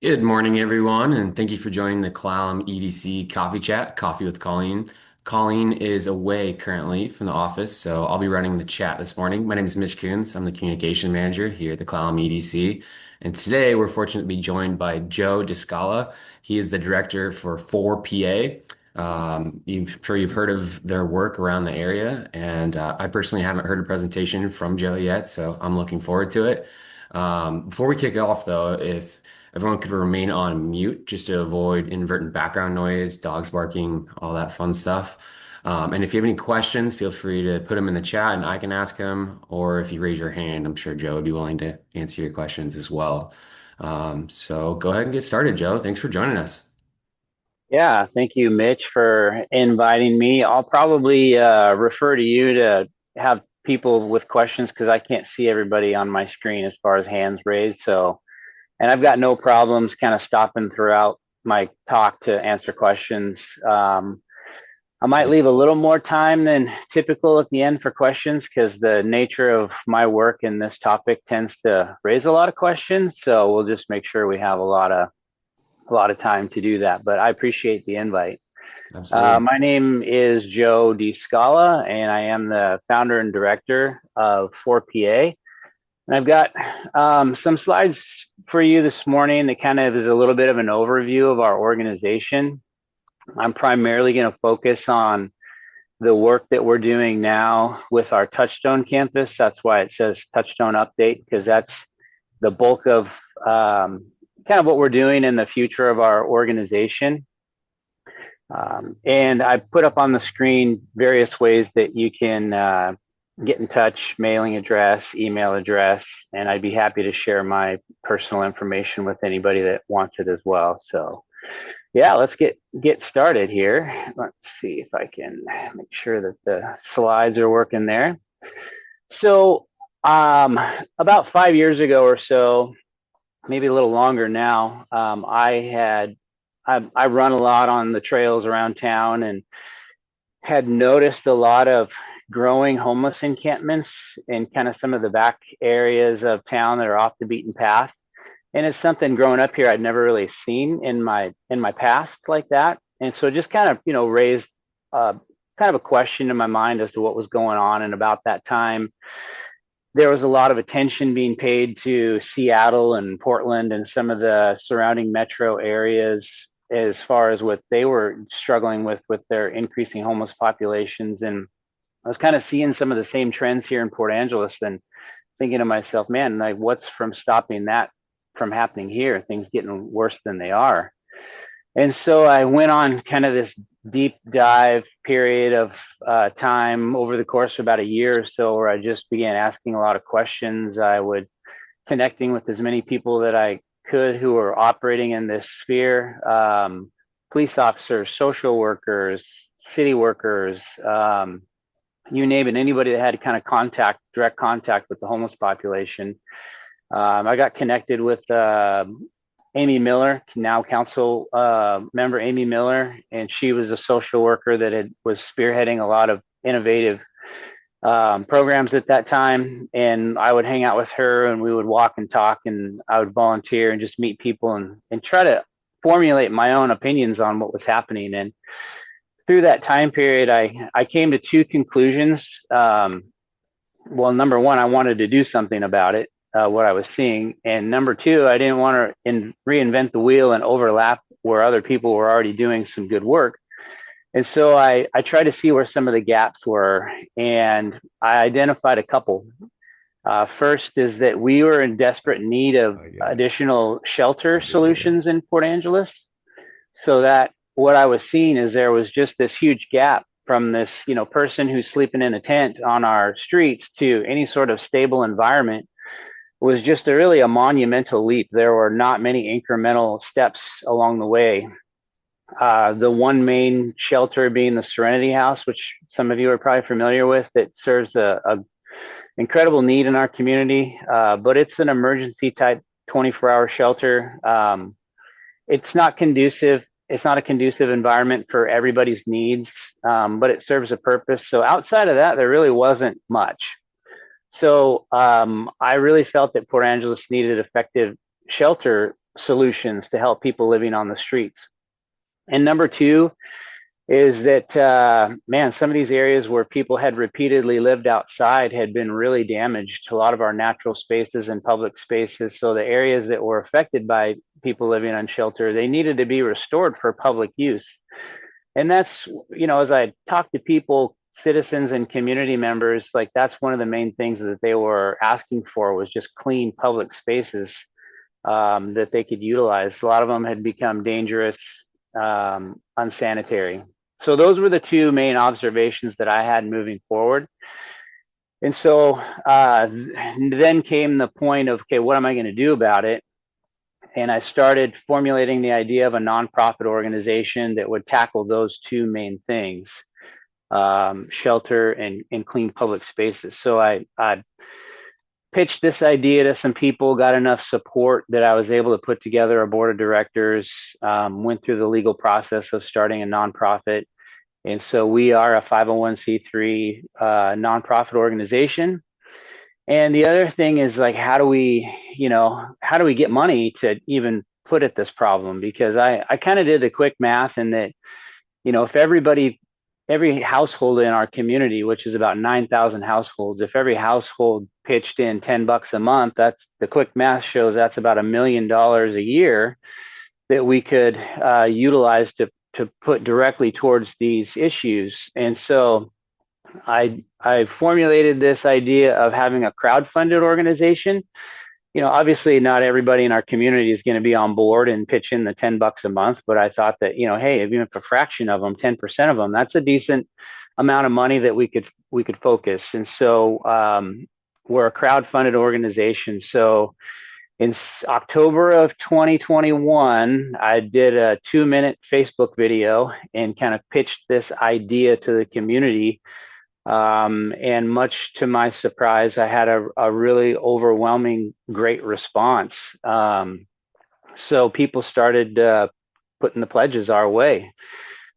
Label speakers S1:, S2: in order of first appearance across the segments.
S1: Good morning, everyone, and thank you for joining the Clallam EDC Coffee Chat, Coffee with Colleen. Colleen is away currently from the office, so I'll be running the chat this morning. My name is Mitch Coons. I'm the communication manager here at the Clallam EDC. And today we're fortunate to be joined by Joe DeScala. He is the director for 4PA. I'm sure you've heard of their work around the area, and I personally haven't heard a presentation from Joe yet, so I'm looking forward to it. Before we kick off, though, if everyone could remain on mute just to avoid inadvertent background noise, dogs barking, all that fun stuff. And if you have any questions, feel free to put them in the chat and I can ask them. Or if you raise your hand, I'm sure Joe would be willing to answer your questions as well. So go ahead and get started, Joe. Thanks for joining us.
S2: Yeah, thank you, Mitch, for inviting me. I'll probably refer to you to have people with questions because I can't see everybody on my screen as far as hands raised. And I've got no problems kind of stopping throughout my talk to answer questions. I might leave a little more time than typical at the end for questions because the nature of my work in this topic tends to raise a lot of questions. So we'll just make sure we have a lot of time to do that. But I appreciate the invite.
S1: Absolutely.
S2: My name is Joe DeScala, and I am the founder and director of 4PA. And I've got some slides for you this morning that kind of is a little bit of an overview of our organization. I'm primarily going to focus on the work that we're doing now with our Touchstone campus. That's why it says Touchstone Update, because that's the bulk of kind of what we're doing in the future of our organization. And I put up on the screen various ways that you can get in touch, mailing address, email address, and I'd be happy to share my personal information with anybody that wants it as well. So yeah, let's get started here. Let's see if I can make sure that the slides are working there. So about 5 years ago or so, maybe a little longer now, I run a lot on the trails around town and had noticed a lot of growing homeless encampments in kind of some of the back areas of town that are off the beaten path. And it's something growing up here I'd never really seen in my past like that. And so it just kind of raised kind of a question in my mind as to what was going on. And about that time, there was a lot of attention being paid to Seattle and Portland and some of the surrounding metro areas as far as what they were struggling with their increasing homeless populations. And I was kind of seeing some of the same trends here in Port Angeles and thinking to myself, man, like what's from stopping that from happening here? Things getting worse than they are. And so I went on kind of this deep dive period of time over the course of about a year or so, where I just began asking a lot of questions. I would connecting with as many people that I could who were operating in this sphere, police officers, social workers, city workers, you name it, anybody that had kind of direct contact with the homeless population. I got connected with Amy Miller, now council member Amy Miller, and she was a social worker that was spearheading a lot of innovative programs at that time. And I would hang out with her and we would walk and talk, and I would volunteer and just meet people and try to formulate my own opinions on what was happening. And through that time period, I came to two conclusions. Well, number one, I wanted to do something about it, what I was seeing. And number two, I didn't want to reinvent the wheel and overlap where other people were already doing some good work. And so I tried to see where some of the gaps were, and I identified a couple. First is that we were in desperate need of additional shelter solutions in Port Angeles. So that what I was seeing is there was just this huge gap from this, person who's sleeping in a tent on our streets to any sort of stable environment was just really a monumental leap. There were not many incremental steps along the way. The one main shelter being the Serenity House, which some of you are probably familiar with, that serves a incredible need in our community, but it's an emergency type 24-hour shelter. It's not conducive. It's not a conducive environment for everybody's needs, but it serves a purpose. So outside of that, there really wasn't much. So I really felt that Port Angeles needed effective shelter solutions to help people living on the streets. And number two is that, man, some of these areas where people had repeatedly lived outside had been really damaged. A lot of our natural spaces and public spaces. So the areas that were affected by people living on shelter, they needed to be restored for public use. And that's, as I talked to people, citizens and community members, like that's one of the main things that they were asking for was just clean public spaces that they could utilize. A lot of them had become dangerous, unsanitary. So those were the two main observations that I had moving forward. And so then came the point of, okay, what am I going to do about it? And I started formulating the idea of a nonprofit organization that would tackle those two main things, shelter and clean public spaces. So I pitched this idea to some people, got enough support that I was able to put together a board of directors, went through the legal process of starting a nonprofit. And so we are a 501c3 nonprofit organization. And the other thing is like, how do we get money to even put at this problem? Because I kind of did the quick math and that, if every household in our community, which is about 9,000 households, if every household pitched in $10 a month, that's the quick math shows that's about $1 million a year that we could utilize to put directly towards these issues. And so I formulated this idea of having a crowd-funded organization. Obviously not everybody in our community is going to be on board and pitch in the $10 a month, but I thought that, hey, even if a fraction of them, 10% of them, that's a decent amount of money that we could focus. And so we're a crowd-funded organization. So in October of 2021, I did a 2-minute Facebook video and kind of pitched this idea to the community. And much to my surprise, I had a really overwhelming, great response. So people started putting the pledges our way.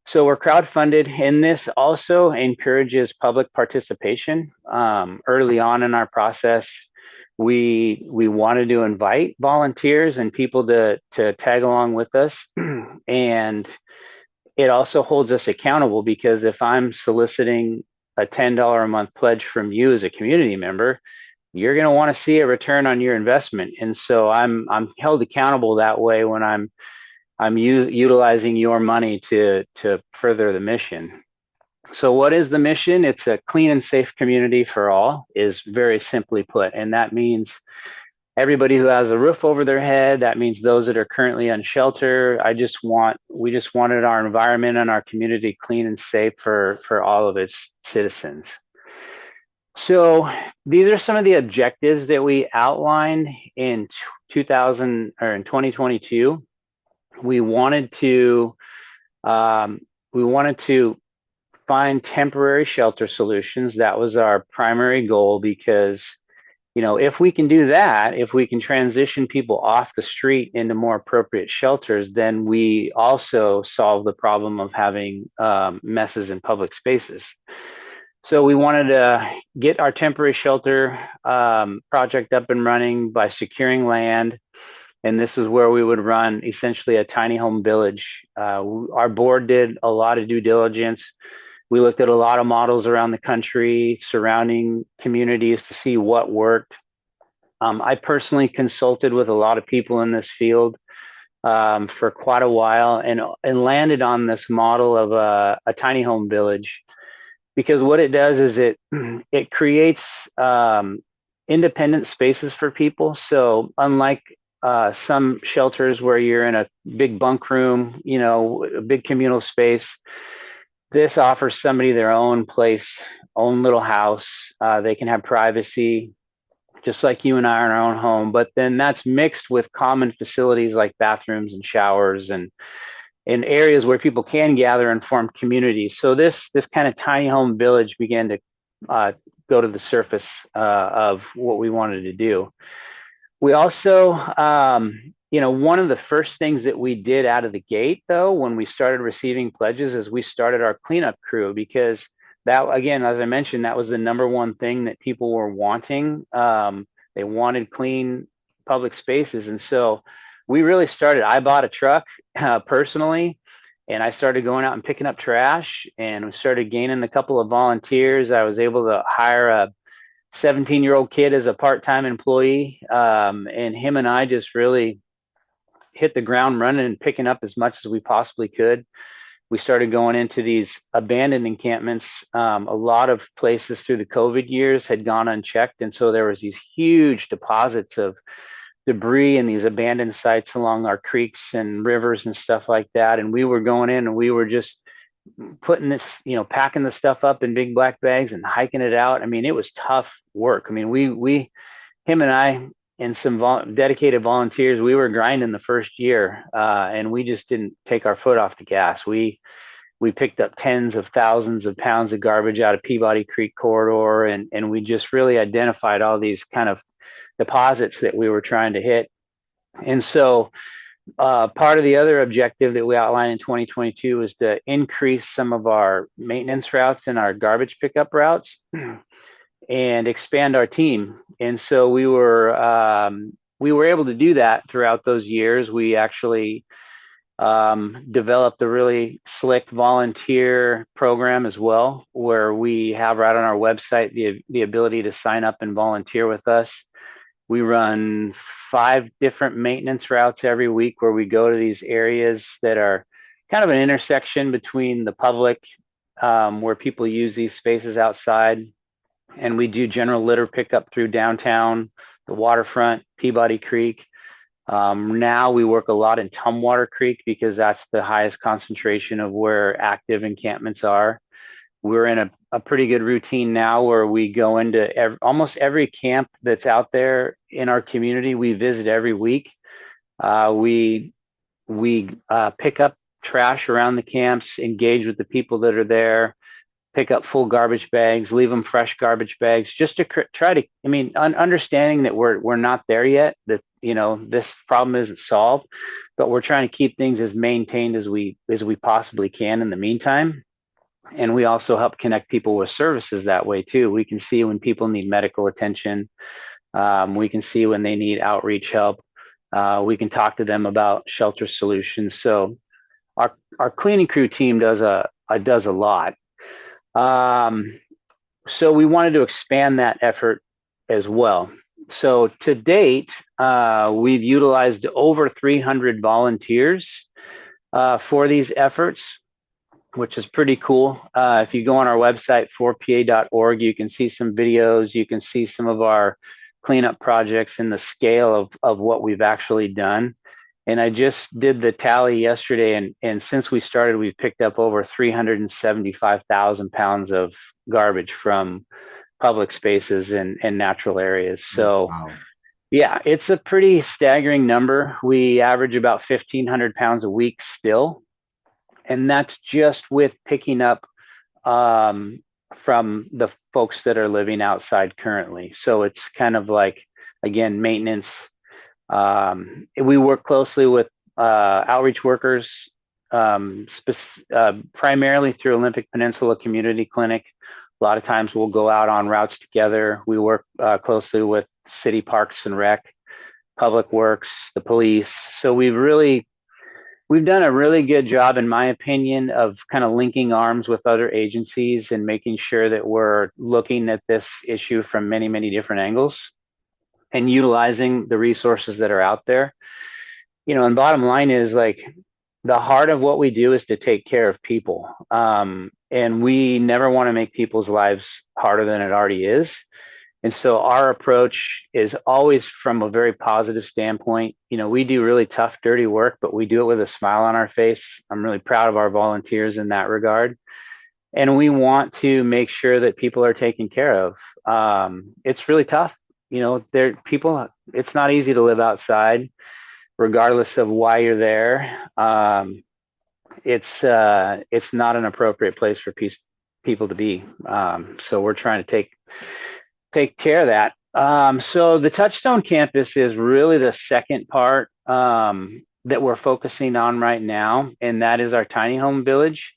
S2: So we're crowdfunded, and this also encourages public participation. Early on in our process, we wanted to invite volunteers and people to tag along with us, and it also holds us accountable because if I'm soliciting a $10 a month pledge from you as a community member, you're going to want to see a return on your investment. And so I'm held accountable that way when I'm utilizing your money to further the mission. So what is the mission? It's a clean and safe community for all, is very simply put. And that means everybody who has a roof over their head. That means those that are currently on shelter. We just wanted our environment and our community clean and safe for all of its citizens. So these are some of the objectives that we outlined in 2022. We wanted to find temporary shelter solutions. That was our primary goal because, if we can do that, if we can transition people off the street into more appropriate shelters, then we also solve the problem of having messes in public spaces. So we wanted to get our temporary shelter project up and running by securing land. And this is where we would run essentially a tiny home village. Our board did a lot of due diligence. We looked at a lot of models around the country, surrounding communities to see what worked. I personally consulted with a lot of people in this field for quite a while and landed on this model of a tiny home village, because what it does is it creates independent spaces for people. So unlike some shelters where you're in a big bunk room, a big communal space, this offers somebody their own place, own little house. They can have privacy, just like you and I are in our own home. But then that's mixed with common facilities like bathrooms and showers and in areas where people can gather and form communities. So this kind of tiny home village began to go to the surface of what we wanted to do. We also, one of the first things that we did out of the gate, though, when we started receiving pledges, is we started our cleanup crew, because that, again, as I mentioned, that was the number one thing that people were wanting. They wanted clean public spaces. And so we really started. I bought a truck personally, and I started going out and picking up trash, and we started gaining a couple of volunteers. I was able to hire a 17-year-old kid as a part-time employee, and him and I just really hit the ground running and picking up as much as we possibly could. We started going into these abandoned encampments. A lot of places through the COVID years had gone unchecked, and so there was these huge deposits of debris in these abandoned sites along our creeks and rivers and stuff like that. And we were going in and we were just putting this, packing the stuff up in big black bags and hiking it out. I mean, it was tough work. I mean, him and I and some dedicated volunteers, we were grinding the first year, and we just didn't take our foot off the gas. We picked up tens of thousands of pounds of garbage out of Peabody Creek corridor, and we just really identified all these kind of deposits that we were trying to hit. And so part of the other objective that we outlined in 2022 was to increase some of our maintenance routes and our garbage pickup routes and expand our team. And so we were able to do that throughout those years. We actually developed a really slick volunteer program as well, where we have right on our website the ability to sign up and volunteer with us. We run 5 different maintenance routes every week where we go to these areas that are kind of an intersection between the public, where people use these spaces outside, and we do general litter pickup through downtown, the waterfront, Peabody Creek. Now we work a lot in Tumwater Creek because that's the highest concentration of where active encampments are. We're in a pretty good routine now where we go into almost every camp that's out there in our community. We visit every week. We pick up trash around the camps, engage with the people that are there, pick up full garbage bags, leave them fresh garbage bags, just to try to, I mean, understanding that we're not there yet, that, this problem isn't solved, but we're trying to keep things as maintained as we possibly can in the meantime. And we also help connect people with services that way too. We can see when people need medical attention. We can see when they need outreach help. We can talk to them about shelter solutions. So our cleaning crew team does a lot. So we wanted to expand that effort as well. So to date, we've utilized over 300 volunteers for these efforts, which is pretty cool. If you go on our website, 4pa.org, you can see some videos. You can see some of our cleanup projects and the scale of what we've actually done. And I just did the tally yesterday, and since we started, we've picked up over 375,000 pounds of garbage from public spaces and natural areas. So,
S1: Wow.
S2: yeah, it's a pretty staggering number. We average about 1,500 pounds a week still, and that's just with picking up from the folks that are living outside currently. So it's kind of like, again, maintenance. We work closely with outreach workers, primarily through Olympic Peninsula Community Clinic. A lot of times we'll go out on routes together. We work closely with city parks and rec, public works, the police. So we've done a really good job, in my opinion, of kind of linking arms with other agencies and making sure that we're looking at this issue from many, many different angles and utilizing the resources that are out there. And bottom line is, like, the heart of what we do is to take care of people. And we never want to make people's lives harder than it already is. And so our approach is always from a very positive standpoint. We do really tough, dirty work, but we do it with a smile on our face. I'm really proud of our volunteers in that regard. And we want to make sure that people are taken care of. It's really tough. It's not easy to live outside, regardless of why you're there. It's not an appropriate place for people to be. So we're trying to take care of that. So the Touchstone Campus is really the second part that we're focusing on right now, and that is our tiny home village.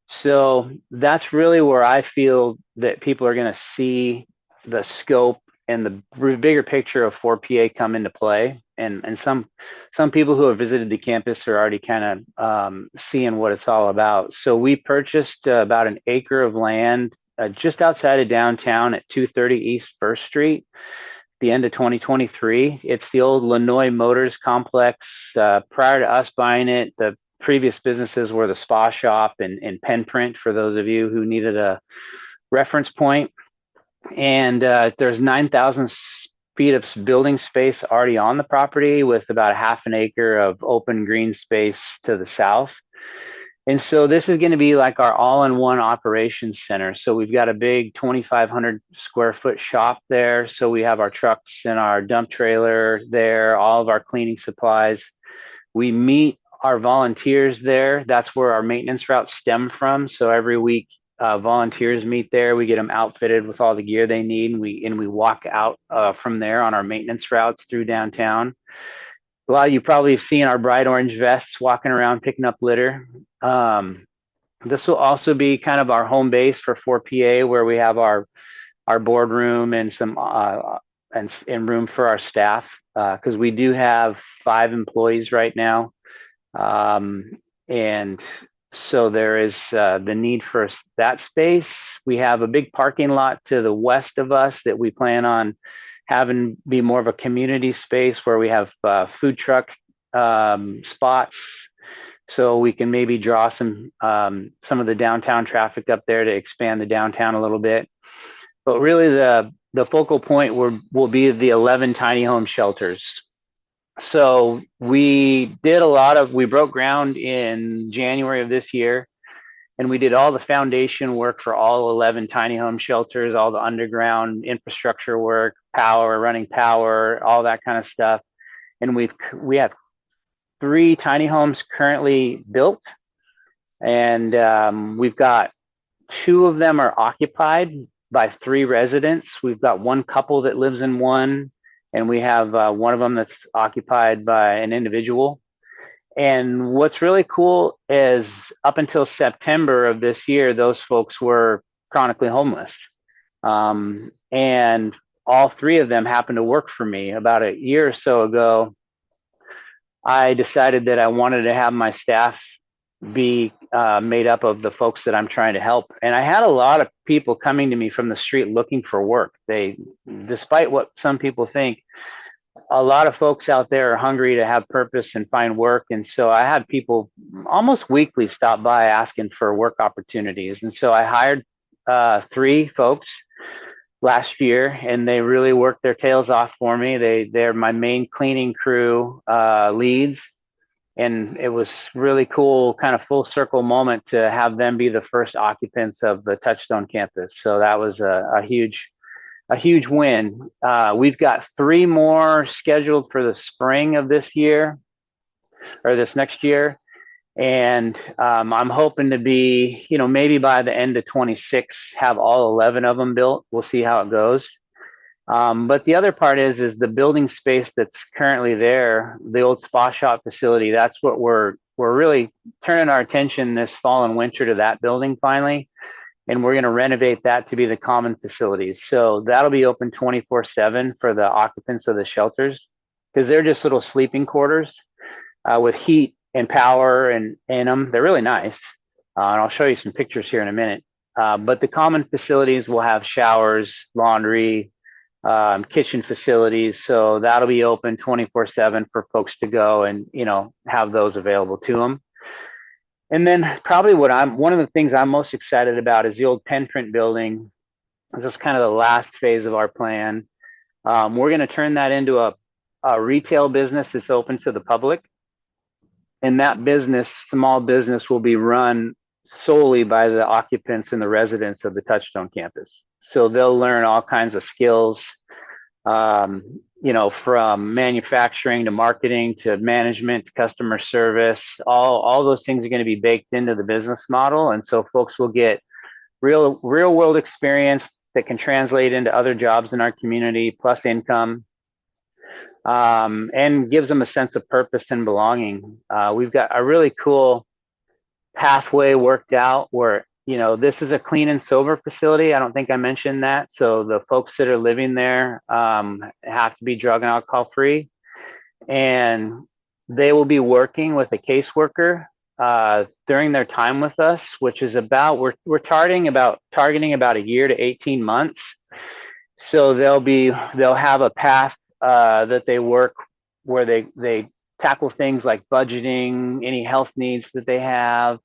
S2: So that's really where I feel that people are going to see the scope and the bigger picture of 4PA come into play. and some people who have visited the campus are already kind of seeing what it's all about. So we purchased about an acre of land just outside of downtown at 230 East First Street, the end of 2023. It's the old Lanois Motors complex. Prior to us buying it, the previous businesses were the Spa Shop and Pen Print, for those of you who needed a reference point. And there's 9,000 feet of building space already on the property, with about a half an acre of open green space to the south. And so this is going to be like our all-in-one operations center. So we've got a big 2,500 square foot shop there. So we have our trucks and our dump trailer there, all of our cleaning supplies. We meet our volunteers there. That's where our maintenance routes stem from. So every week, volunteers meet there. We get them outfitted with all the gear they need, and we walk out from there on our maintenance routes through downtown. A lot of you probably have seen our bright orange vests walking around picking up litter. This will also be kind of our home base for 4PA, where we have our boardroom and some and room for our staff, because we do have 5 employees right now, and so there is the need for that space. We have a big parking lot to the west of us that we plan on having be more of a community space, where we have food truck spots, so we can maybe draw some of the downtown traffic up there to expand the downtown a little bit. But really, the focal point will be the 11 tiny home shelters. So we broke ground in January of this year, and we did all the foundation work for all 11 tiny home shelters, all the underground infrastructure work, running power, all that kind of stuff. And we have 3 tiny homes currently built, and we've got 2 of them are occupied by 3 residents. We've got 1 couple that lives in one, and we have one of them that's occupied by an individual. And what's really cool is up until September of this year, those folks were chronically homeless. And all 3 of them happened to work for me. About a year or so ago, I decided that I wanted to have my staff be made up of the folks that I'm trying to help. And I had a lot of people coming to me from the street looking for work. Despite what some people think, a lot of folks out there are hungry to have purpose and find work. And so I had people almost weekly stop by asking for work opportunities. And so I hired 3 folks last year, and they really worked their tails off for me. They're my main cleaning crew leads. And it was really cool, kind of full circle moment to have them be the first occupants of the Touchstone Campus. So that was a huge win. We've got 3 more scheduled for the spring of this year, or this next year. And I'm hoping to be, maybe by the end of 26, have all 11 of them built. We'll see how it goes. But the other part is the building space that's currently there, the old Spa Shop facility. That's what we're really turning our attention this fall and winter to, that building finally. And we're going to renovate that to be the common facilities. So that'll be open 24/7 for the occupants of the shelters, because they're just little sleeping quarters with heat and power and in them. They're really nice. And I'll show you some pictures here in a minute. But the common facilities will have showers, laundry, kitchen facilities. So that'll be open 24/7 for folks to go and, have those available to them. And then probably one of the things I'm most excited about is the old pen print building. This is kind of the last phase of our plan. We're going to turn that into a retail business that's open to the public. And that small business, will be run solely by the occupants and the residents of the Touchstone Campus. So they'll learn all kinds of skills, from manufacturing to marketing to management to customer service. All those things are going to be baked into the business model. And so folks will get real world experience that can translate into other jobs in our community, plus income, and gives them a sense of purpose and belonging. We've got a really cool pathway worked out where, this is a clean and sober facility. I don't think I mentioned that. So the folks that are living there have to be drug and alcohol free. and they will be working with a caseworker during their time with us, which is about we're targeting about a year to 18 months. So they'll have a path that they work where they tackle things like budgeting, any health needs that they have,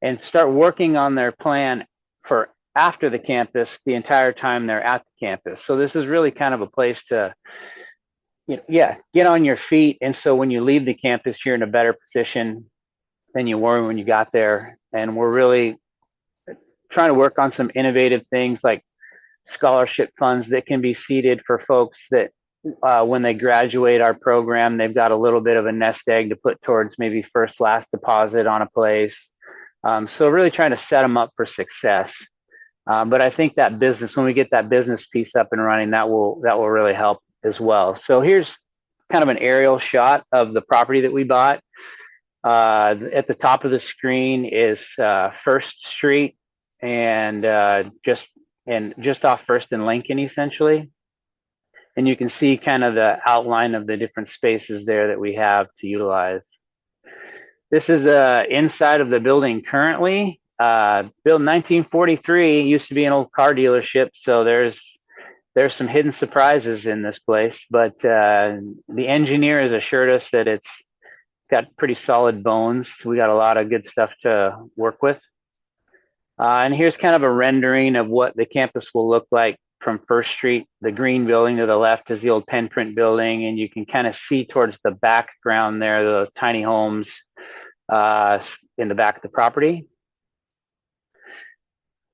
S2: and start working on their plan for after the campus the entire time they're at the campus. So this is really kind of a place to, yeah, get on your feet. And so when you leave the campus, you're in a better position than you were when you got there. And we're really trying to work on some innovative things like scholarship funds that can be seeded for folks that when they graduate our program, they've got a little bit of a nest egg to put towards maybe first last deposit on a place. So really trying to set them up for success. But I think that business, when we get that business piece up and running, that will really help as well. So here's kind of an aerial shot of the property that we bought. At the top of the screen is First Street and just off First and Lincoln, essentially. And you can see kind of the outline of the different spaces there that we have to utilize. This is inside of the building currently. Built in 1943, used to be an old car dealership, so there's some hidden surprises in this place. But the engineer has assured us that it's got pretty solid bones. We got a lot of good stuff to work with. And here's kind of a rendering of what the campus will look like from First Street. The green building to the left is the old pen print building, and you can kind of see towards the background there, the tiny homes in the back of the property.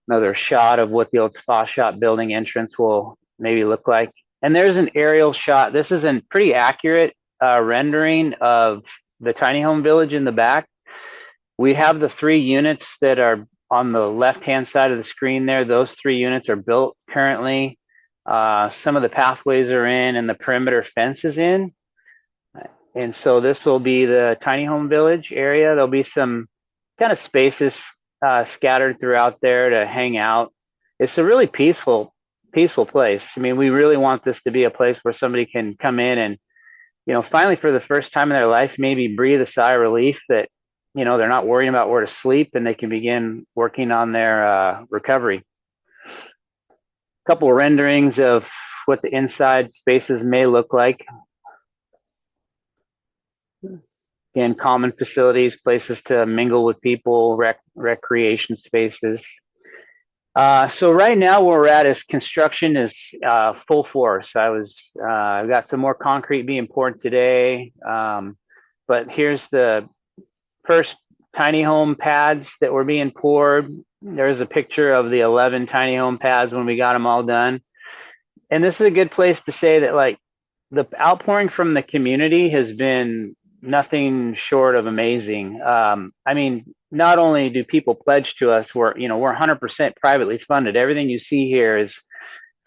S2: Another shot of what the old spa shop building entrance will maybe look like. And there's an aerial shot. This is a pretty accurate rendering of the tiny home village in the back. We have the 3 units that are on the left-hand side of the screen there. Those 3 units are built currently. Some of the pathways are in and the perimeter fence is in. And so this will be the tiny home village area. There'll be some kind of spaces scattered throughout there to hang out. It's a really peaceful place. I mean, we really want this to be a place where somebody can come in and, finally for the first time in their life, maybe breathe a sigh of relief that, they're not worrying about where to sleep and they can begin working on their recovery. A couple of renderings of what the inside spaces may look like. Again, common facilities, places to mingle with people, recreation spaces. So right now where we're at is construction is full force. I've got some more concrete being poured today. But here's the first tiny home pads that were being poured. There's a picture of the 11 tiny home pads when we got them all done. And this is a good place to say that, like, the outpouring from the community has been nothing short of amazing. I mean, not only do people pledge to us, we're 100% privately funded. Everything you see here is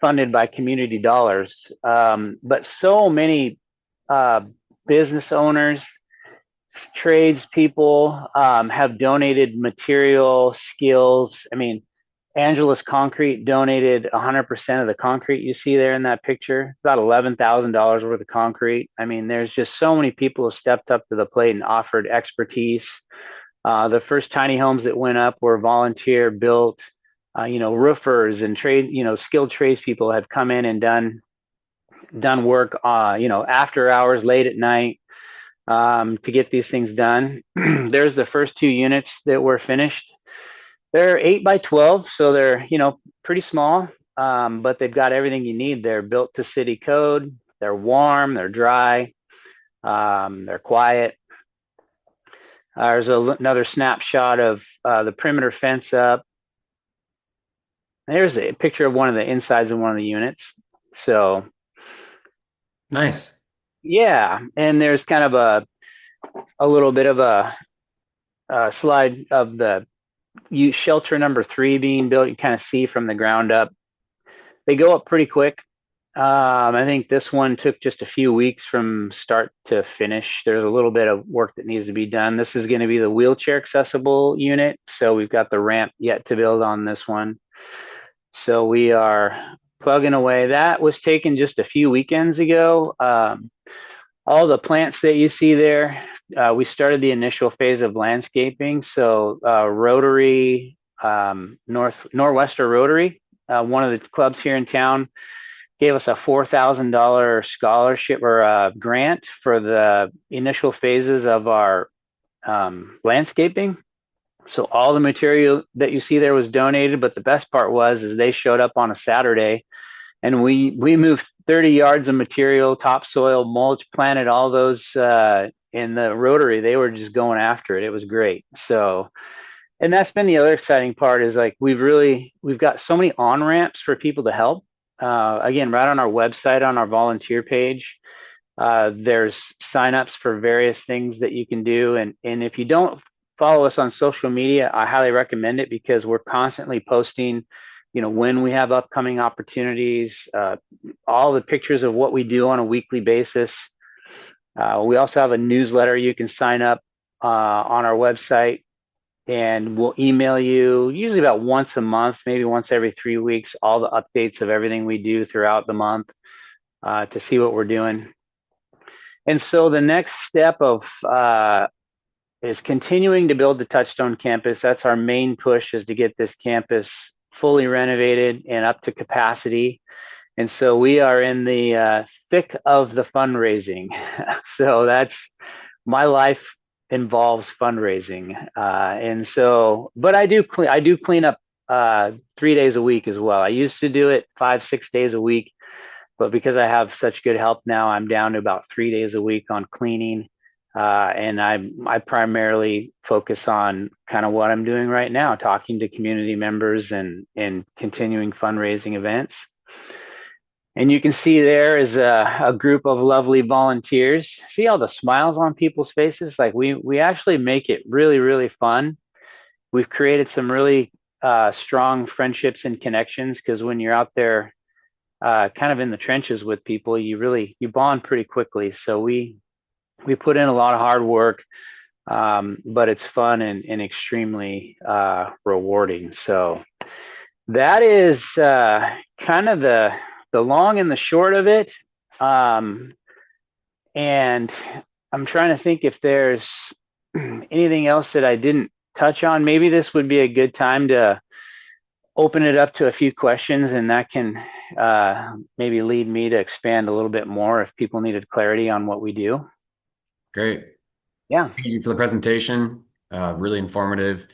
S2: funded by community dollars. But so many business owners, tradespeople have donated material, skills. I mean, Angelus Concrete donated 100% of the concrete you see there in that picture, about $11,000 worth of concrete. I mean, there's just so many people who stepped up to the plate and offered expertise. The first tiny homes that went up were volunteer built. Roofers and skilled tradespeople have come in and done work, after hours, late at night, to get these things done. There's the first 2 units that were finished. They're 8 by 12, so they're, pretty small, but they've got everything you need. They're built to city code. They're warm. They're dry. They're quiet. There's another snapshot of the perimeter fence up. There's a picture of one of the insides of one of the units. So
S1: Nice.
S2: yeah, and there's kind of a little bit of a slide of the shelter number 3 being built. You kind of see from the ground up. They go up pretty quick. I think this one took just a few weeks from start to finish. There's a little bit of work that needs to be done. This is going to be the wheelchair accessible unit. So we've got the ramp yet to build on this one. So we are plugging away. That was taken just a few weekends ago. All the plants that you see there, we started the initial phase of landscaping. So Rotary, Northwestern Rotary, one of the clubs here in town, gave us a $4,000 scholarship or grant for the initial phases of our landscaping. So all the material that you see there was donated, but the best part was is they showed up on a Saturday, and we moved 30 yards of material, topsoil, mulch, planted all those in the Rotary. They were just going after it. It was great. So, and that's been the other exciting part is like we've got so many on ramps for people to help. Again, right on our website, on our volunteer page, there's signups for various things that you can do. And if you don't follow us on social media, I highly recommend it because we're constantly posting, when we have upcoming opportunities, all the pictures of what we do on a weekly basis. We also have a newsletter you can sign up on our website, and we'll email you usually about once a month, maybe once every 3 weeks, all the updates of everything we do throughout the month to see what we're doing. And so the next step of is continuing to build the Touchstone campus. That's our main push, is to get this campus fully renovated and up to capacity. And so we are in the thick of the fundraising. So that's my life involves fundraising. And so, but I do clean up 3 days a week as well. I used to do it 5, 6 days a week, but because I have such good help now, I'm down to about 3 days a week on cleaning. And I primarily focus on kind of what I'm doing right now, talking to community members and continuing fundraising events. And you can see there is a group of lovely volunteers. See all the smiles on people's faces? Like we actually make it really, really fun. We've created some really strong friendships and connections because when you're out there kind of in the trenches with people, you bond pretty quickly. So we put in a lot of hard work, but it's fun and extremely rewarding. So that is kind of the long and the short of it. And I'm trying to think if there's anything else that I didn't touch on. Maybe this would be a good time to open it up to a few questions, and that can maybe lead me to expand a little bit more if people needed clarity on what we do.
S1: Great.
S2: Yeah.
S1: Thank you for the presentation. Really informative.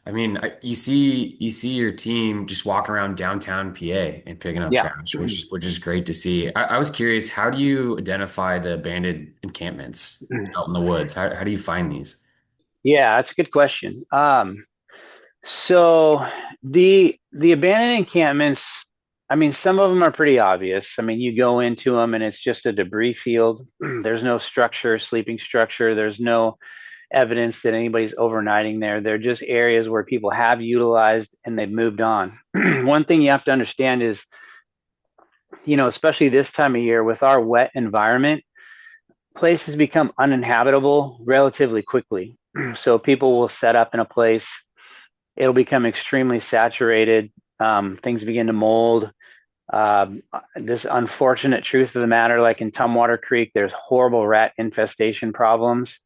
S1: I mean, you see your team just walking around downtown PA and picking up
S2: Yeah.
S1: trash, which is great to see. I was curious, how do you identify the abandoned encampments out in the woods? How do you find these?
S2: Yeah, that's a good question. So the abandoned encampments, I mean, some of them are pretty obvious. I mean, you go into them and it's just a debris field. There's no structure, sleeping structure. There's no evidence that anybody's overnighting there. They're just areas where people have utilized and they've moved on. One thing you have to understand is, especially this time of year with our wet environment, places become uninhabitable relatively quickly. So people will set up in a place, it'll become extremely saturated. Things begin to mold. This unfortunate truth of the matter, like in Tumwater Creek, there's horrible rat infestation problems.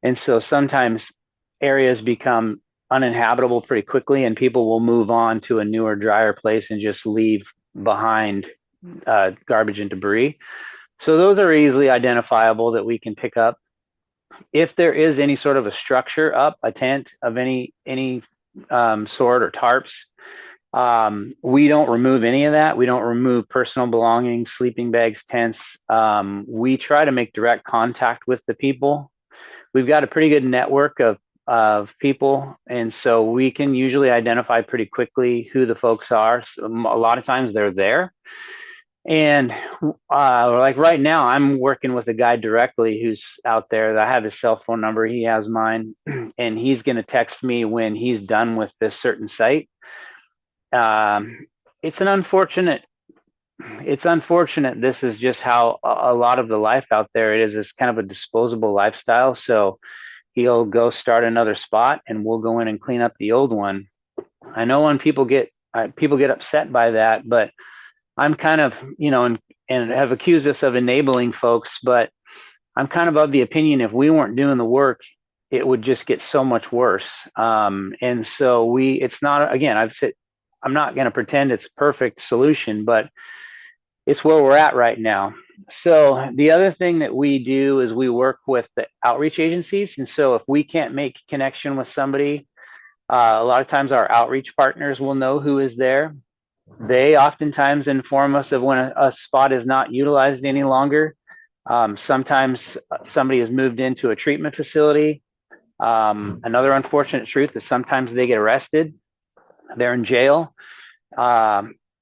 S2: And so sometimes areas become uninhabitable pretty quickly, and people will move on to a newer, drier place and just leave behind garbage and debris. So those are easily identifiable that we can pick up. If there is any sort of a structure up, a tent of any sort or tarps, we don't remove any of that. We don't remove personal belongings, sleeping bags, tents. We try to make direct contact with the people. We've got a pretty good network of people, and so we can usually identify pretty quickly who the folks are. So a lot of times they're there. And like right now, I'm working with a guy directly who's out there. I have his cell phone number. He has mine, and he's going to text me when he's done with this certain site. Um, it's an unfortunate. It's unfortunate. This is just how a lot of the life out there it is. It's kind of a disposable lifestyle. So he'll go start another spot, and we'll go in and clean up the old one. I know when people get upset by that, but I'm kind of, and have accused us of enabling folks, but I'm kind of the opinion if we weren't doing the work, it would just get so much worse. And so it's not, again, I've said, I'm not going to pretend it's a perfect solution, but it's where we're at right now. So the other thing that we do is we work with the outreach agencies. And so if we can't make connection with somebody, a lot of times our outreach partners will know who is there. They oftentimes inform us of when a spot is not utilized any longer. Sometimes somebody has moved into a treatment facility. Another unfortunate truth is sometimes they get arrested. They're in jail.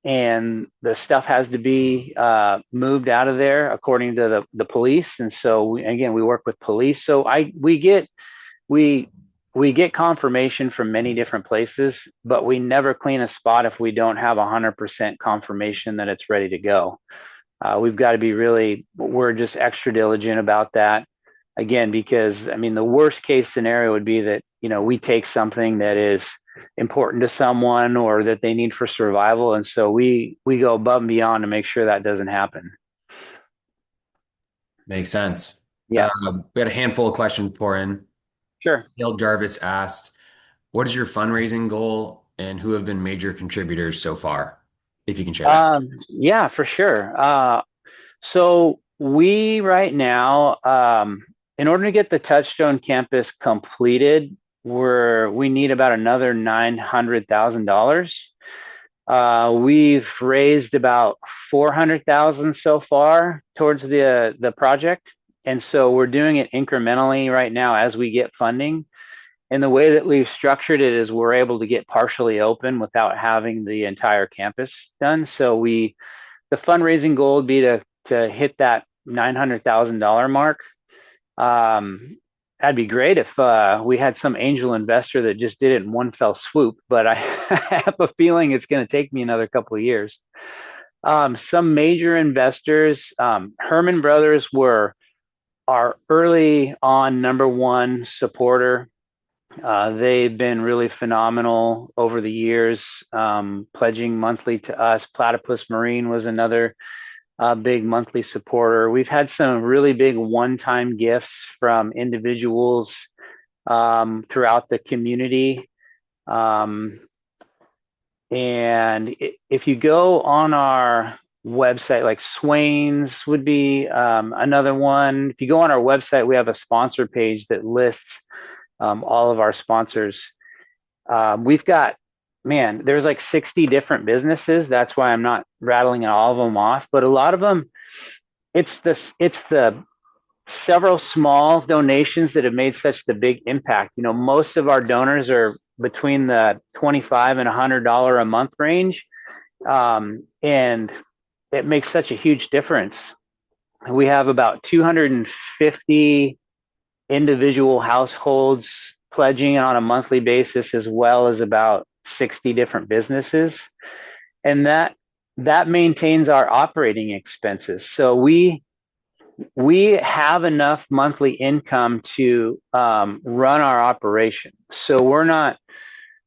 S2: And the stuff has to be moved out of there according to the police. And so we work with police. So we we get confirmation from many different places, but we never clean a spot if we don't have 100% confirmation that it's ready to go. We've got to be we're just extra diligent about that. Again, because I mean, the worst case scenario would be that, we take something that is important to someone or that they need for survival. And so we go above and beyond to make sure that doesn't happen.
S1: Makes sense.
S2: Yeah,
S1: We had a handful of questions pour in.
S2: sure.
S1: Neil Jarvis asked, what is your fundraising goal and who have been major contributors so far? If you can share that.
S2: Yeah, for sure. So we right now, in order to get the Touchstone Campus completed, we need about another $900,000. We've raised about 400,000 so far towards the project, and so we're doing it incrementally right now as we get funding. And the way that we've structured it is we're able to get partially open without having the entire campus done. So the fundraising goal would be to hit that $900,000 mark. That'd be great if we had some angel investor that just did it in one fell swoop, but I have a feeling it's going to take me another couple of years. Some major investors, Herman Brothers were our early on number one supporter. They've been really phenomenal over the years, pledging monthly to us. Platypus Marine was another big monthly supporter. We've had some really big one-time gifts from individuals throughout the community. And if you go on our website, like Swain's would be another one. If you go on our website, we have a sponsor page that lists all of our sponsors. We've got, man, there's like 60 different businesses. That's why I'm not rattling all of them off, but a lot of them, it's the several small donations that have made such the big impact. Most of our donors are between the $25 and $100 a month range. And it makes such a huge difference. We have about 250 individual households pledging on a monthly basis, as well as about 60 different businesses. And that maintains our operating expenses. So we have enough monthly income to run our operation. So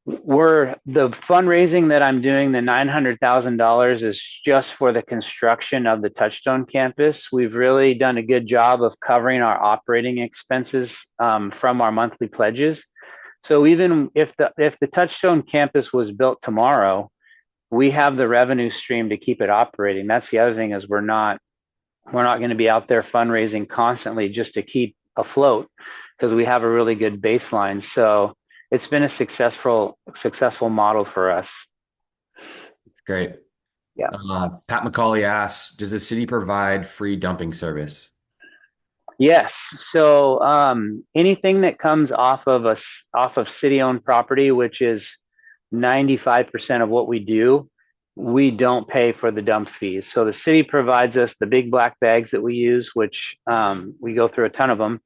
S2: the fundraising that I'm doing, the $900,000 is just for the construction of the Touchstone Campus. We've really done a good job of covering our operating expenses from our monthly pledges. So even if the Touchstone Campus was built tomorrow, we have the revenue stream to keep it operating. That's the other thing, is we're not going to be out there fundraising constantly just to keep afloat, because we have a really good baseline. So it's been a successful model for us.
S1: Great.
S2: Yeah.
S1: Pat McCauley asks, does the city provide free dumping service?
S2: Yes. So anything that comes off of city-owned property, which is 95% of what we do, we don't pay for the dump fees. So the city provides us the big black bags that we use, which we go through a ton of them,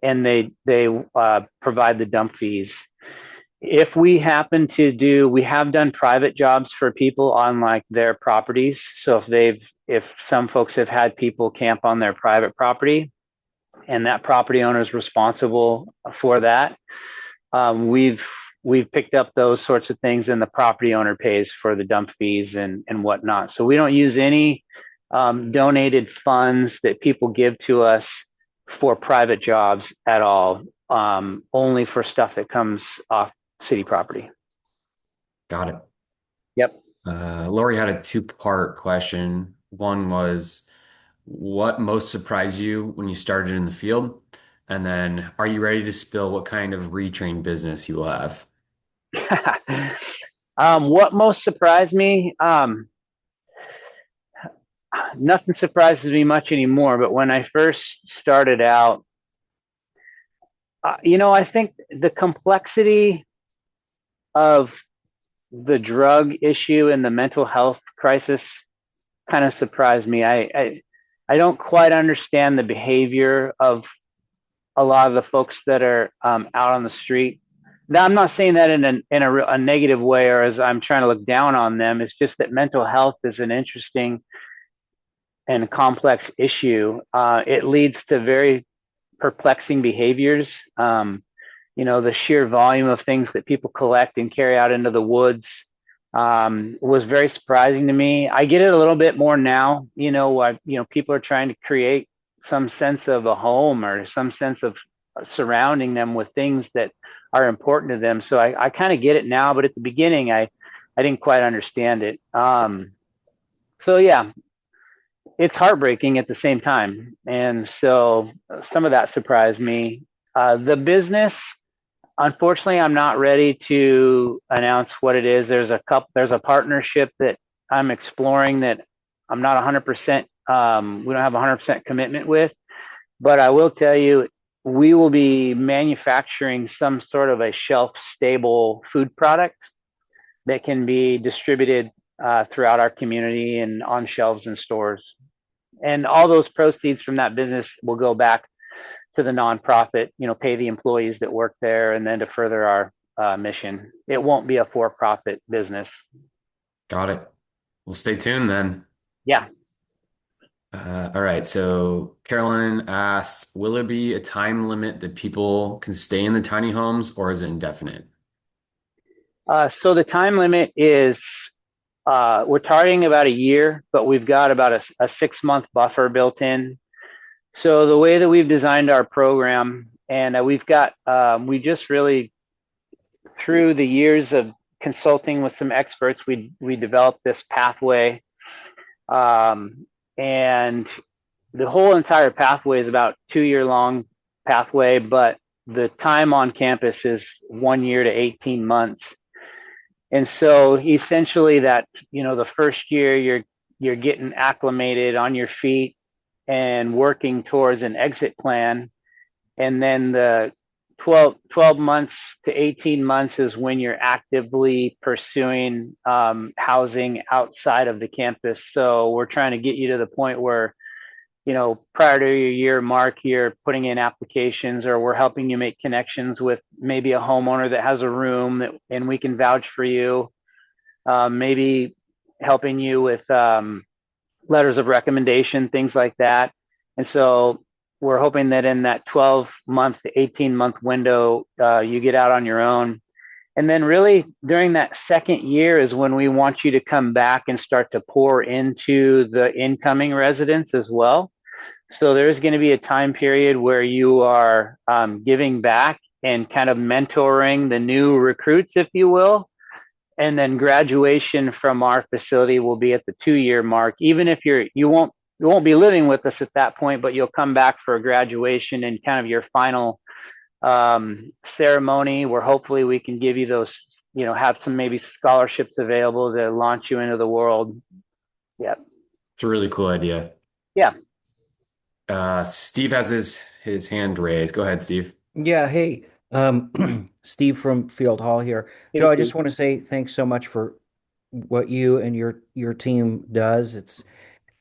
S2: and they provide the dump fees. If we happen to we have done private jobs for people on like their properties. So if some folks have had people camp on their private property, and that property owner is responsible for that, we've picked up those sorts of things, and the property owner pays for the dump fees and whatnot. So we don't use any donated funds that people give to us for private jobs at all, only for stuff that comes off city property.
S1: Got it.
S2: Yep.
S1: Lori had a two-part question. One was, what most surprised you when you started in the field? And then, are you ready to spill what kind of retrain business you will have?
S2: What most surprised me? Nothing surprises me much anymore. But when I first started out, I think the complexity of the drug issue and the mental health crisis kind of surprised me. I don't quite understand the behavior of a lot of the folks that are out on the street. Now, I'm not saying that in a negative way or as I'm trying to look down on them. It's just that mental health is an interesting and complex issue. It leads to very perplexing behaviors. The sheer volume of things that people collect and carry out into the woods was very surprising to me. I get it a little bit more now. People are trying to create some sense of a home or some sense of surrounding them with things that are important to them. So I kind of get it now, but at the beginning, I didn't quite understand it. So yeah, it's heartbreaking at the same time. And so some of that surprised me. The business, unfortunately, I'm not ready to announce what it is. There's a partnership that I'm exploring that I'm not 100%, we don't have 100% commitment with, but I will tell you, we will be manufacturing some sort of a shelf stable food product that can be distributed throughout our community and on shelves in stores. And all those proceeds from that business will go back to the nonprofit, pay the employees that work there, and then to further our mission. It won't be a for-profit business.
S1: Got it. Well, stay tuned then.
S2: Yeah.
S1: All right. So Carolyn asks, will there be a time limit that people can stay in the tiny homes or is it indefinite?
S2: So the time limit is we're targeting about a year, but we've got about a 6 month buffer built in. So the way that we've designed our program, and we just really, through the years of consulting with some experts, we developed this pathway, and the whole entire pathway is about 2 year long pathway, but the time on campus is 1 year to 18 months. And so essentially the first year you're getting acclimated on your feet and working towards an exit plan. And then the 12 months to 18 months is when you're actively pursuing housing outside of the campus. So we're trying to get you to the point where, prior to your year mark, you're putting in applications or we're helping you make connections with maybe a homeowner that has a room and we can vouch for you. Maybe helping you with letters of recommendation, things like that. And so we're hoping that in that 12-month to 18-month window, you get out on your own. And then really during that second year is when we want you to come back and start to pour into the incoming residents as well. So there's going to be a time period where you are giving back and kind of mentoring the new recruits, if you will. And then graduation from our facility will be at the 2 year mark. Even if you won't be living with us at that point, but you'll come back for a graduation and kind of your final ceremony where hopefully we can give you those, have some maybe scholarships available to launch you into the world. Yeah.
S1: It's a really cool idea.
S2: Yeah.
S1: Steve has his hand raised. Go ahead, Steve.
S3: Yeah, hey, Steve from Field Hall here.
S2: Hey,
S3: Joe, I
S2: Steve.
S3: just want to say thanks so much for what you and your team does. It's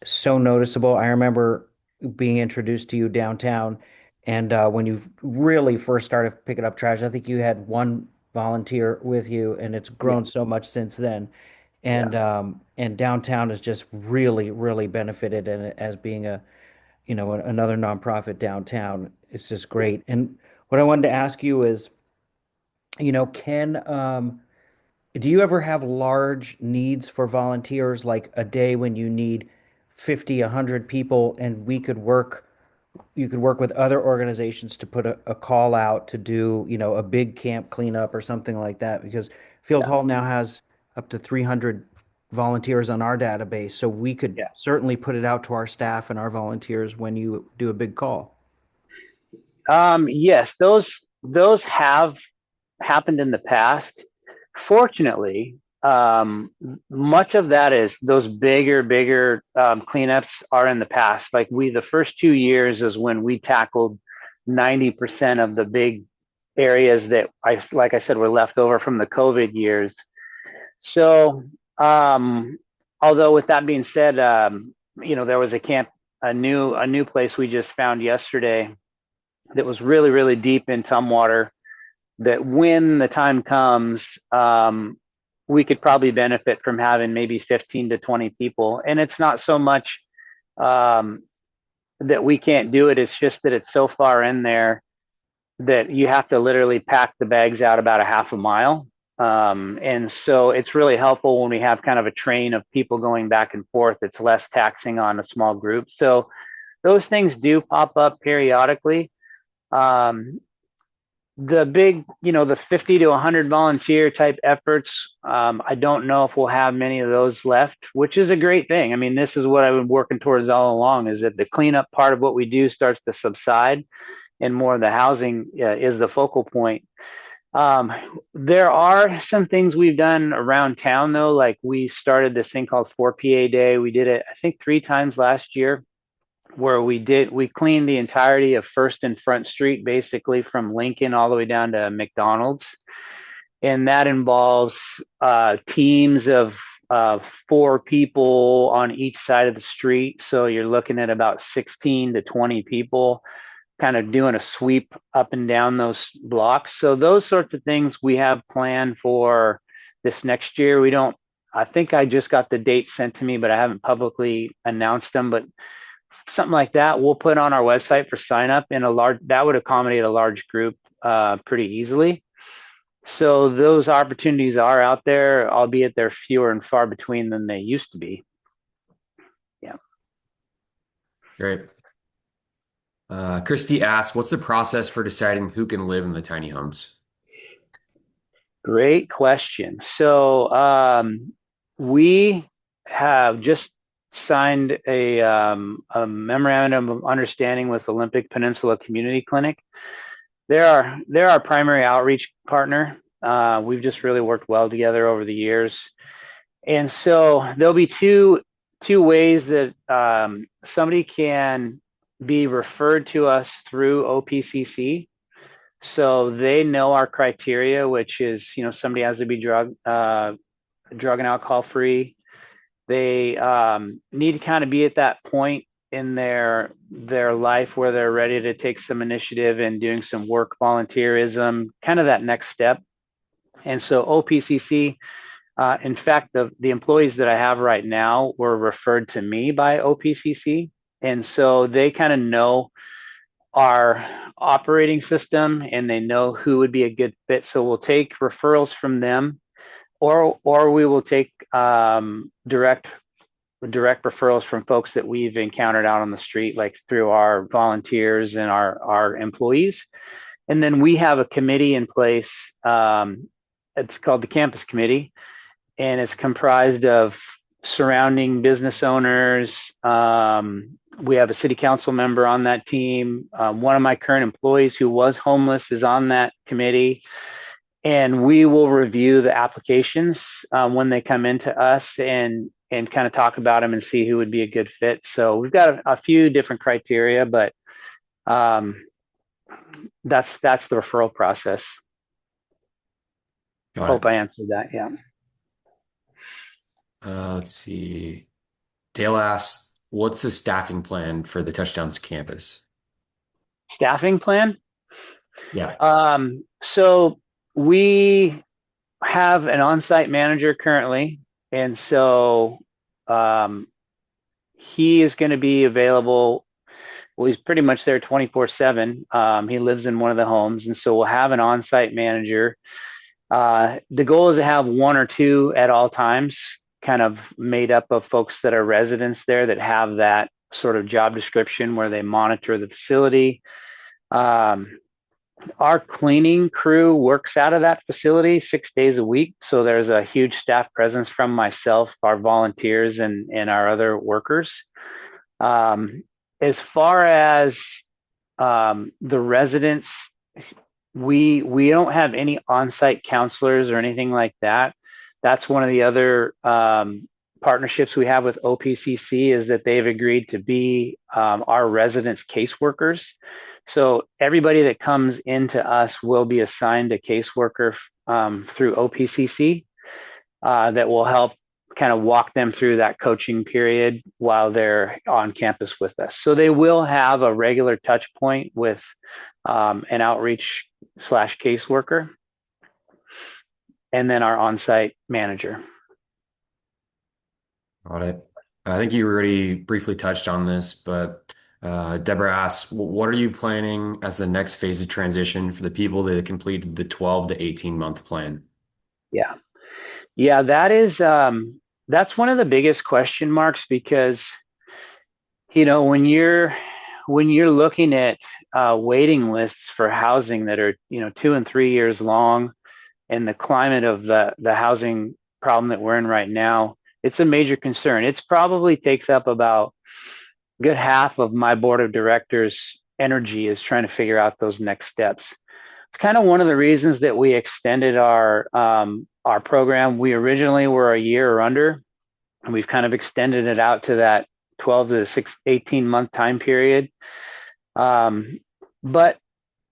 S3: so noticeable. I remember being introduced to you downtown, and when you really first started picking up trash, I think you had one volunteer with you, and it's
S2: Yeah.
S3: grown so much since then.
S2: Yeah.
S3: And downtown has just really, really benefited in it as being another nonprofit downtown. It's just
S2: Yeah.
S3: great. And what I wanted to ask you is, can do you ever have large needs for volunteers, like a day when you need 50, 100 people, and we could work you could work with other organizations to put a call out to do, a big camp cleanup or something like that, because Field
S2: Yeah,
S3: Hall now has up to 300 volunteers on our database. So we could
S2: yeah.
S3: certainly put it out to our staff and our volunteers when you do a big call.
S2: Yes, those have happened in the past. Fortunately, much of that is those bigger cleanups are in the past. Like the first 2 years is when we tackled 90% of the big areas that like I said, were left over from the COVID years. So, although with that being said, there was a new place we just found yesterday that was really, really deep in Tumwater that when the time comes, we could probably benefit from having maybe 15 to 20 people. And it's not so much um, that we can't do it. It's just that it's so far in there that you have to literally pack the bags out about a half a mile. And so it's really helpful when we have kind of a train of people going back and forth. It's less taxing on a small group. So those things do pop up periodically. Um, the big, the 50 to 100 volunteer type efforts, I don't know if we'll have many of those left, which is a great thing. I mean, this is what I've been working towards all along, is that the cleanup part of what we do starts to subside and more of the housing is the focal point. Um, there are some things we've done around town, though. Like we started this thing called 4PA Day. We did it, I think, 3 times last year, where we cleaned the entirety of First and Front Street, basically from Lincoln all the way down to McDonald's. And that involves teams of 4 people on each side of the street. So you're looking at about 16 to 20 people kind of doing a sweep up and down those blocks. So those sorts of things we have planned for this next year. We don't, I think I just got the dates sent to me, but I haven't publicly announced them. But something like that we'll put on our website for sign up, in a large that would accommodate a large group pretty easily. So those opportunities are out there, albeit they're fewer and far between than they used to be. Yeah.
S1: Great. Christy asks, what's the process for deciding who can live in the tiny homes?
S2: Great question. So we have just signed a memorandum of understanding with Olympic Peninsula Community Clinic. They're our primary outreach partner. We've just really worked well together over the years, and so there'll be two ways that somebody can be referred to us through OPCC. So they know our criteria, which is, somebody has to be drug and alcohol free. They need to kind of be at that point in their life where they're ready to take some initiative and doing some work volunteerism, kind of that next step. And so OPCC, in fact, the employees that I have right now were referred to me by OPCC. And so they kind of know our operating system and they know who would be a good fit. So we'll take referrals from them, or we will take direct referrals from folks that we've encountered out on the street, like through our volunteers and our employees. And then we have a committee in place. It's called the Campus Committee, and it's comprised of surrounding business owners. We have a city council member on that team. One of my current employees who was homeless is on that committee. And we will review the applications when they come into us and kind of talk about them and see who would be a good fit. So we've got a few different criteria, but that's the referral process.
S1: Got
S2: Hope
S1: it.
S2: I answered that. Yeah.
S1: Let's see. Dale asks, what's the staffing plan for the Touchdowns campus?
S2: Staffing plan.
S1: Yeah.
S2: So we have an on-site manager currently, and so he is going to be available. Well, he's pretty much there 24/7. He lives in one of the homes, and so we'll have an on-site manager. The goal is to have one or two at all times, kind of made up of folks that are residents there that have that sort of job description where they monitor the facility. Our cleaning crew works out of that facility 6 days a week. So there's a huge staff presence from myself, our volunteers, and our other workers. As far as the residents, we don't have any on-site counselors or anything like that. That's one of the other partnerships we have with OPCC, is that they've agreed to be our residents' caseworkers. So everybody that comes into us will be assigned a caseworker through OPCC that will help kind of walk them through that coaching period while they're on campus with us. So they will have a regular touch point with an outreach / caseworker, and then our on-site manager.
S1: Got it. I think you already briefly touched on this, but Deborah asks, what are you planning as the next phase of transition for the people that completed the 12 to 18-month plan?
S2: Yeah. Yeah, that's one of the biggest question marks, because when you're looking at waiting lists for housing that are 2 and 3 years long, and the climate of the housing problem that we're in right now, it's a major concern. It's probably takes up about a good half of my board of directors' energy, is trying to figure out those next steps. It's kind of one of the reasons that we extended our program. We originally were a year or under, and we've kind of extended it out to that 12 to 18-month time period. But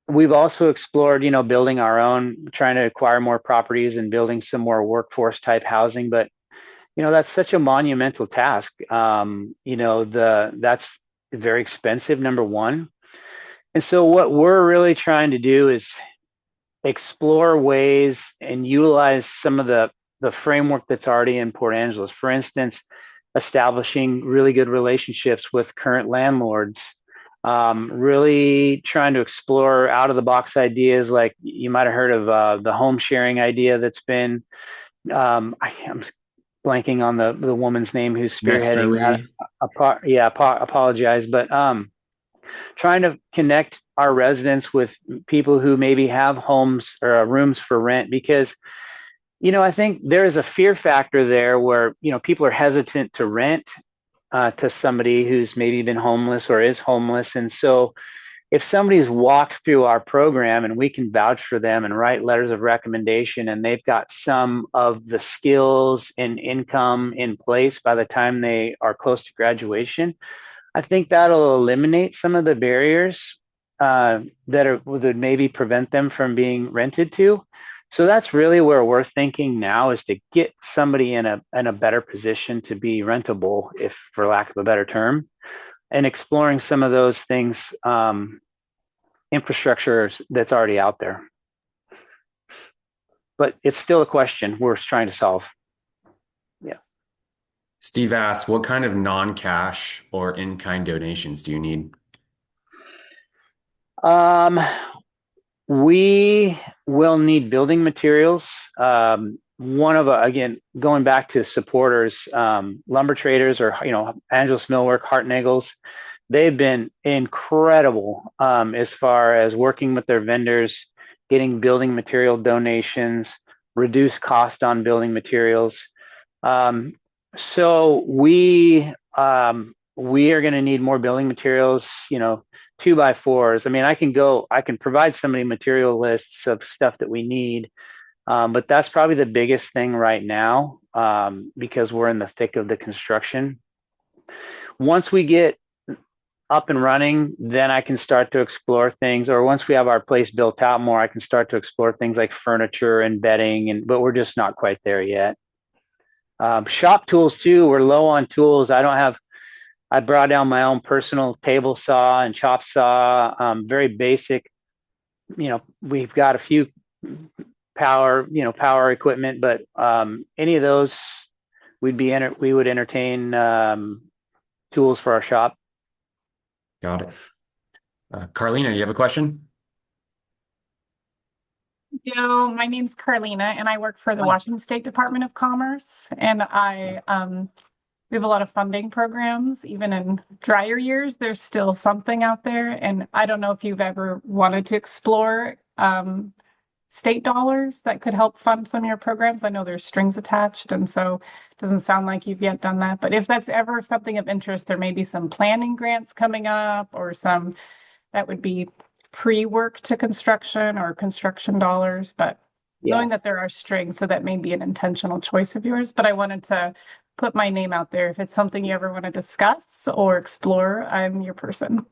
S2: we've also explored, building our own, trying to acquire more properties and building some more workforce type housing. But, that's such a monumental task. That's very expensive, number one. And so what we're really trying to do is explore ways and utilize some of the framework that's already in Port Angeles. For instance, establishing really good relationships with current landlords, really trying to explore out of the box ideas. Like you might have heard of the home sharing idea that's been, I'm blanking on the woman's name who's spearheading that.
S1: Nesterly.
S2: Apologize, but trying to connect our residents with people who maybe have homes or rooms for rent, because I think there is a fear factor there where people are hesitant to rent to somebody who's maybe been homeless or is homeless. And so if somebody's walked through our program and we can vouch for them and write letters of recommendation, and they've got some of the skills and income in place by the time they are close to graduation, I think that'll eliminate some of the barriers that would maybe prevent them from being rented to. So that's really where we're thinking now, is to get somebody in a better position to be rentable, if for lack of a better term, and exploring some of those things, infrastructure that's already out there. But it's still a question we're trying to solve. Yeah.
S1: Steve asks, what kind of non-cash or in-kind donations do you need?
S2: We will need building materials. Again, going back to supporters, lumber traders, or Angeles Millwork, Hart Nichols, they've been incredible as far as working with their vendors, getting building material donations, reduce cost on building materials. So we are going to need more building materials, 2x4s. I mean, I can provide somebody material lists of stuff that we need, but that's probably the biggest thing right now, because we're in the thick of the construction. Once we get up and running, then I can start to explore things, or once we have our place built out more, I can start to explore things like furniture and bedding, but we're just not quite there yet. Shop tools too, we're low on tools. I brought down my own personal table saw and chop saw, very basic. We've got a few power equipment, but any of those we would entertain tools for our shop.
S1: Got it. Carlina, you have a question?
S4: My name's Carlina, and I work for the Washington State Department of Commerce. And I we have a lot of funding programs. Even in drier years, there's still something out there. And I don't know if you've ever wanted to explore state dollars that could help fund some of your programs. I know there's strings attached, and so it doesn't sound like you've yet done that. But if that's ever something of interest, there may be some planning grants coming up or some that would be pre-work to construction or construction dollars. But
S2: Yeah.
S4: knowing that there are strings, so that may be an intentional choice of yours. But I wanted to put my name out there. If it's something you ever want to discuss or explore, I'm your person.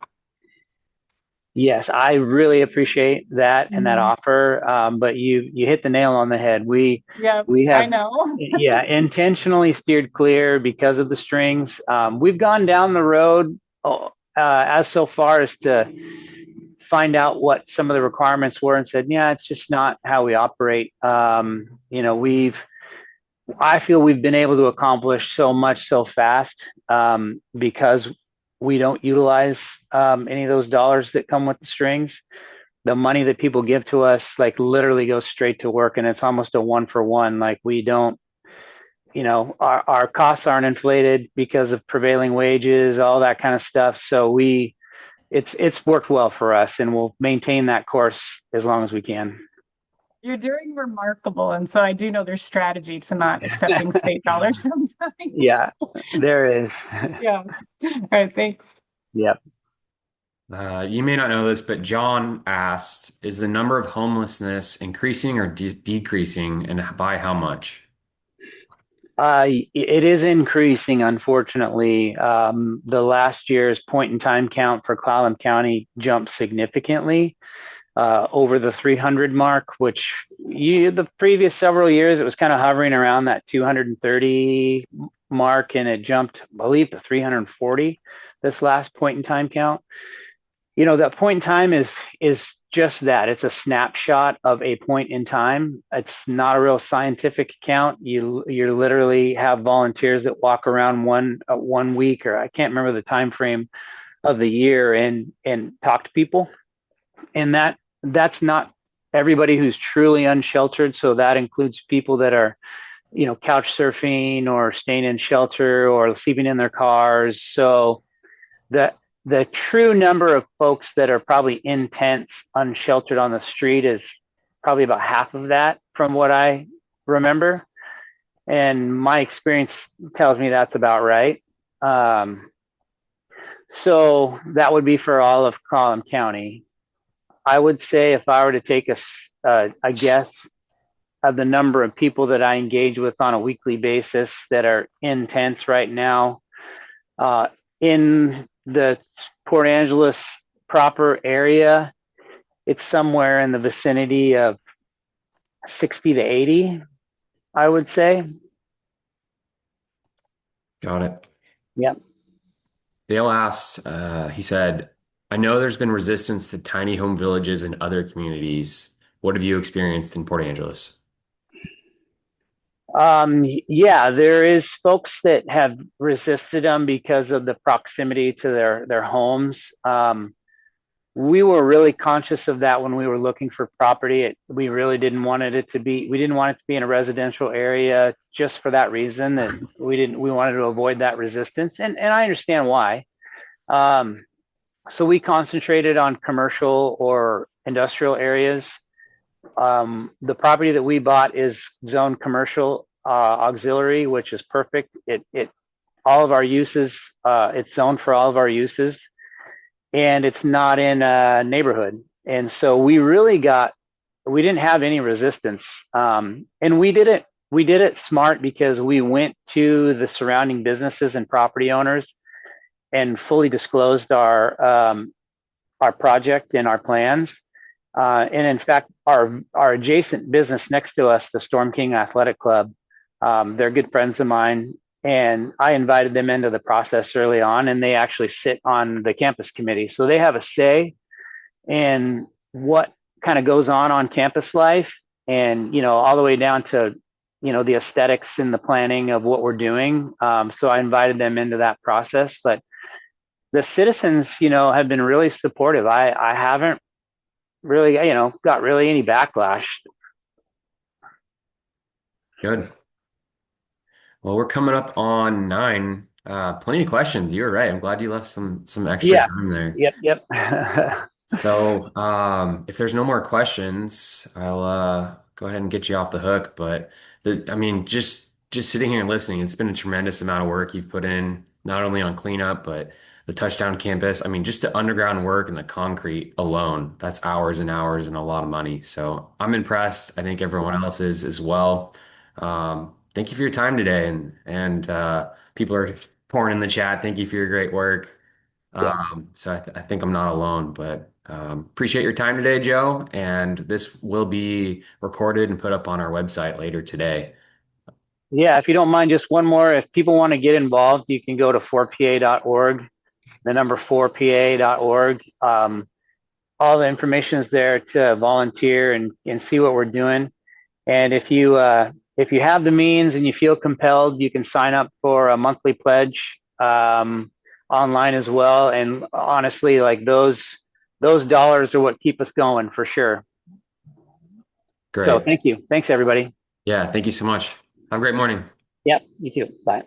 S2: Yes, I really appreciate that and that
S4: Mhm.
S2: offer. But you hit the nail on the head.
S4: Yep,
S2: We
S4: I
S2: have,
S4: know.
S2: yeah, intentionally steered clear because of the strings. We've gone down the road as so far as to find out what some of the requirements were and said, yeah, it's just not how we operate. I feel we've been able to accomplish so much so fast because we don't utilize any of those dollars that come with the strings. The money that people give to us, like, literally goes straight to work, and it's almost a one for one. Like, we don't, our costs aren't inflated because of prevailing wages, all that kind of stuff. So it's worked well for us, and we'll maintain that course as long as we can.
S4: You're doing remarkable. And so I do know there's strategy to not accepting state dollars
S2: Yeah,
S4: sometimes.
S2: there is.
S4: Yeah. All right, thanks.
S2: Yep.
S1: You may not know this, but John asked, is the number of homelessness increasing or decreasing, and by how much?
S2: It is increasing, unfortunately. The last year's point in time count for Clallam County jumped significantly over the 300 mark, which the previous several years, it was kind of hovering around that 230 mark, and it jumped, I believe, to 340 this last point in time count. That point in time is just that. It's a snapshot of a point in time. It's not a real scientific account. You literally have volunteers that walk around one week, or I can't remember the time frame of the year, and talk to people. And that's not everybody who's truly unsheltered. So that includes people that are, couch surfing or staying in shelter or sleeping in their cars. So the the true number of folks that are probably in tents, unsheltered on the street, is probably about half of that from what I remember. And my experience tells me that's about right. So that would be for all of Clallam County. I would say, if I were to take a guess of the number of people that I engage with on a weekly basis that are in tents right now, in the Port Angeles proper area, it's somewhere in the vicinity of 60 to 80, I would say.
S1: Got it.
S2: Yep.
S1: Dale asks, he said, I know there's been resistance to tiny home villages in other communities. What have you experienced in Port Angeles?
S2: Yeah, there is folks that have resisted them because of the proximity to their homes. We were really conscious of that when we were looking for property. We really didn't want it to be, we didn't want it to be in a residential area, just for that reason, that we wanted to avoid that resistance. And I understand why. So we concentrated on commercial or industrial areas. The property that we bought is zoned commercial auxiliary, which is perfect. It all of our uses, it's zoned for all of our uses, and it's not in a neighborhood. And so we didn't have any resistance. And we did it smart, because we went to the surrounding businesses and property owners and fully disclosed our project and our plans. And in fact, our adjacent business next to us, the Storm King Athletic Club, they're good friends of mine, and I invited them into the process early on, and they actually sit on the campus committee. So they have a say in what kind of goes on campus life, and, all the way down to, the aesthetics and the planning of what we're doing. So I invited them into that process. But the citizens, have been really supportive. I haven't really, got really any backlash.
S1: Good. Well, we're coming up on 9. Plenty of questions. You were right. I'm glad you left some extra
S2: Yeah.
S1: time there.
S2: Yep.
S1: So, if there's no more questions, I'll go ahead and get you off the hook. But I mean, just sitting here and listening, it's been a tremendous amount of work you've put in, not only on cleanup, but the Touchdown Campus. I mean, just the underground work and the concrete alone, that's hours and hours and a lot of money. So I'm impressed. I think everyone else is as well. Thank you for your time today, and people are pouring in the chat. Thank you for your great work.
S2: Yeah.
S1: So I think I'm not alone, but appreciate your time today, Joe. And this will be recorded and put up on our website later today.
S2: Yeah, if you don't mind, just one more. If people want to get involved, you can go to 4pa.org, the number 4pa.org. All the information is there to volunteer and see what we're doing. And if you have the means and you feel compelled, you can sign up for a monthly pledge online as well. And honestly, like those dollars are what keep us going for sure. So
S1: Great.
S2: thank you. Thanks everybody.
S1: Yeah, thank you so much. Have a great morning.
S2: Yep, you too. Bye.